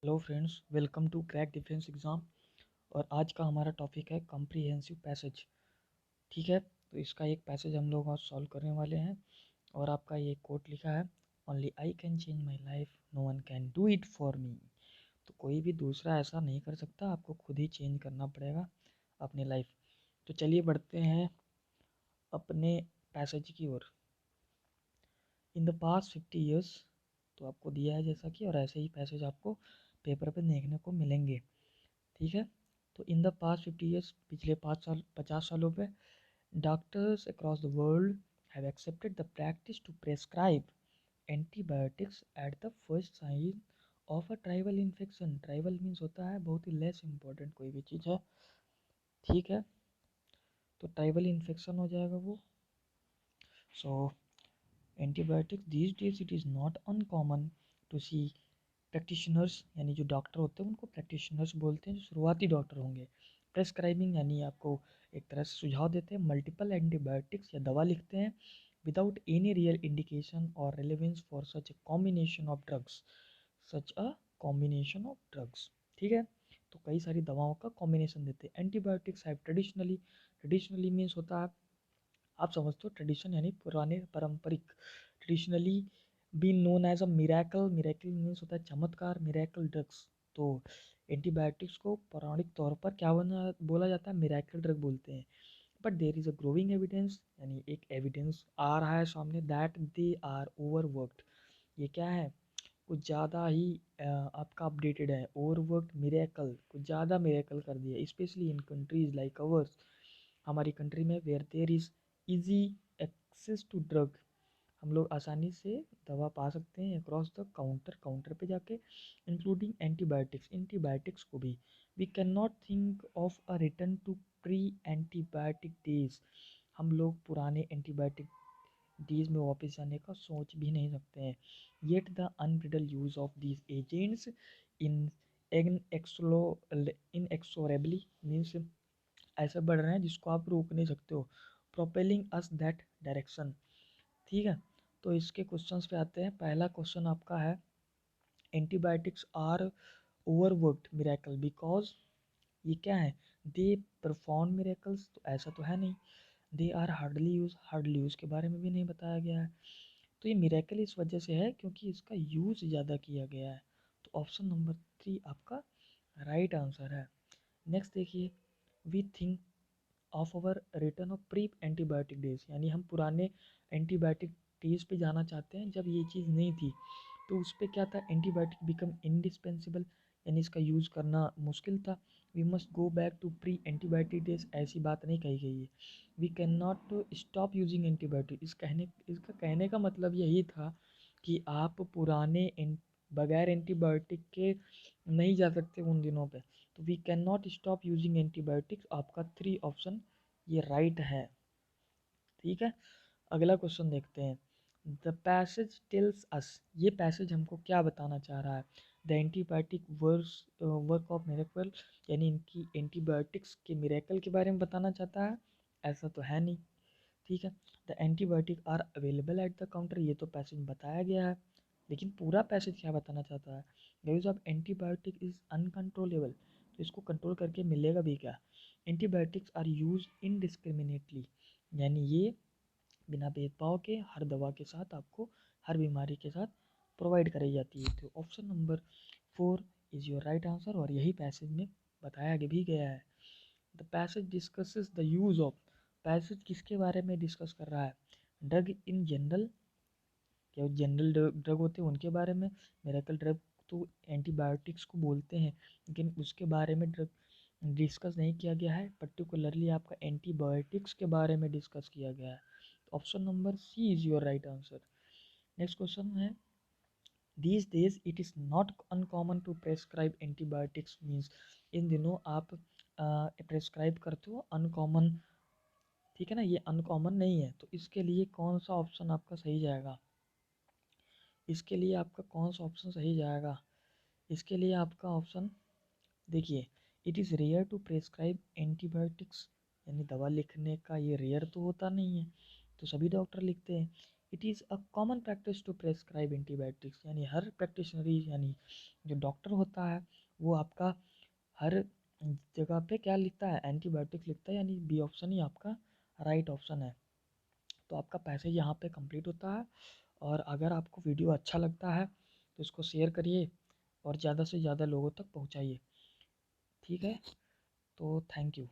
Hello friends, welcome to crack defence exam. और आज का हमारा टॉपिक है कॉम्प्रिहेंसिव पैसेज। ठीक है, तो इसका एक पैसेज हम लोग आज सॉल्व करने वाले हैं। और आपका ये कोट लिखा है, only I can change my life, no one can do it for me. तो कोई भी दूसरा ऐसा नहीं कर सकता, आपको खुद ही चेंज करना पड़ेगा अपनी लाइफ। तो चलिए बढ़ते हैं अपने पैसेज की ओर। इन द पास्ट 50 ईयर्स, तो आपको दिया है जैसा कि, और ऐसे ही पैसेज आपको पेपर पे देखने को मिलेंगे। ठीक है, तो इन द पास्ट 50 ईयर्स, पिछले 5 साल 50 सालों पे doctors across the world have accepted the practice to prescribe antibiotics at the first sign of a trivial infection. Trivial means होता है बहुत ही लेस इम्पोर्टेंट कोई भी चीज़ है। ठीक है, तो ट्राइबल इन्फेक्शन हो जाएगा वो। So antibiotics these days it is not uncommon to see practitioners, यानी जो डॉक्टर होते हैं उनको प्रैक्टिशनर्स बोलते हैं, जो शुरुआती डॉक्टर होंगे। प्रेस्क्राइबिंग यानी आपको एक तरह से सुझाव देते हैं, मल्टीपल एंटीबायोटिक्स या दवा लिखते हैं विदाउट एनी रियल इंडिकेशन और relevance for such a combination of drugs, such a combination of drugs. ठीक है, तो कई सारी दवाओं का कॉम्बिनेशन देते हैं। Antibiotics have traditionally, traditionally means होता है, आप समझते हो ट्रेडिशन यानी पुराने पारंपरिक, traditionally been known as a miracle. Miracle means होता है चमत्कार, मिरेकल ड्रग्स। तो एंटीबायोटिक्स को पौराणिक तौर पर क्या बोला जाता है, मिरेकल ड्रग बोलते हैं। But there is a growing evidence, यानी एक एविडेंस आ रहा है सामने, दैट दे आर ओवरवर्कड। ये क्या है, कुछ ज़्यादा ही आपका अपडेटेड है। ओवरवर्कड मिरेकल, कुछ ज़्यादा मिरेकल कर दिया, specially in countries like ours, हमारी कंट्री में, where there is easy access to drug, हम लोग आसानी से दवा पा सकते हैं अक्रॉस द काउंटर, काउंटर पे जाके, इंक्लूडिंग एंटीबायोटिक्स, एंटीबायोटिक्स को भी। We can not think of a return to pre antibiotic days, हम लोग पुराने एंटीबायोटिक डेज में वापस जाने का सोच भी नहीं सकते हैं। Yet the unbridled use of these agents in inexorably means ऐसे बढ़ रहे हैं जिसको आप रोक नहीं सकते हो, प्रोपेलिंग अस दैट डायरेक्शन। ठीक है, तो इसके क्वेश्चंस पे आते हैं। पहला क्वेश्चन आपका है, antibiotics are overworked miracle because, ये क्या है, दे परफॉर्म मिरेकल्स, तो ऐसा तो है नहीं। They are hardly used, hardly used के बारे में भी नहीं बताया गया है। तो ये मिरेकल इस वजह से है क्योंकि इसका यूज ज़्यादा किया गया है। तो ऑप्शन नंबर 3 आपका राइट आंसर है। नेक्स्ट देखिए, we think of our return of pre antibiotic days, यानी हम पुराने एंटीबायोटिक डेज पे जाना चाहते हैं जब ये चीज़ नहीं थी। तो उस पर क्या था, एंटीबायोटिक बिकम इंडिस्पेंसिबल, यानी इसका यूज़ करना मुश्किल था। We must go back to pre antibiotic days, ऐसी बात नहीं कही गई है। We can not stop using antibiotic, इसका कहने का मतलब यही था कि आप पुराने बगैर एंटीबायोटिक के नहीं जा सकते उन दिनों पे। तो we can not stop using antibiotics, आपका 3 ऑप्शन ये राइट है। ठीक है, अगला क्वेश्चन देखते हैं। द पैसेज टेल्स अस, ये पैसेज हमको क्या बताना चाह रहा है, the antibiotic work of miracle, यानी इनकी एंटीबायोटिक्स के मिरेकल के बारे में बताना चाहता है, ऐसा तो है नहीं। ठीक है, the antibiotic are available at the counter, ये तो पैसेज बताया गया है, लेकिन पूरा पैसेज क्या बताना चाहता है, the use of antibiotic is uncontrollable, तो इसको कंट्रोल करके मिलेगा भी क्या। एंटीबायोटिक्स आर यूज इनडिस्क्रिमिनेटली, यानी ये बिना भेदभाव के हर दवा के साथ आपको, हर बीमारी के साथ प्रोवाइड कराई जाती है। तो option number 4 is your right answer, और यही पैसेज में बताया भी गया है। The passage discusses the use of, passage किसके बारे में डिस्कस कर रहा है, ड्रग इन जनरल, क्या जनरल ड्रग होते हैं उनके बारे में। मिरेकल ड्रग तो एंटीबायोटिक्स को बोलते हैं, लेकिन उसके बारे में ड्रग डिस्कस नहीं किया गया है, पर्टिकुलरली आपका एंटीबायोटिक्स के बारे में डिस्कस किया गया है। Option number C is your right answer. Next question है, these days it is not uncommon to prescribe antibiotics means, इन दिनों आप प्रेस्क्राइब करते हो अनकॉमन। ठीक है ना, ये अनकॉमन नहीं है, तो इसके लिए कौन सा ऑप्शन आपका सही जाएगा, इसके लिए आपका कौन सा ऑप्शन सही जाएगा, इसके लिए आपका ऑप्शन देखिए, it is rare to prescribe antibiotics, यानी दवा लिखने का ये रेयर तो होता नहीं है, तो सभी डॉक्टर लिखते हैं। It is a common practice to prescribe antibiotics, यानी हर प्रैक्टिशनरी यानी जो डॉक्टर होता है वो आपका हर जगह पे क्या लिखता है, एंटीबायोटिक्स लिखता है, यानी बी ऑप्शन ही आपका राइट ऑप्शन है। तो आपका पैसेज यहाँ पे कंप्लीट होता है। और अगर आपको वीडियो अच्छा लगता है तो इसको शेयर करिए और ज़्यादा से ज़्यादा लोगों तक पहुँचाइए। ठीक है, तो थैंक यू।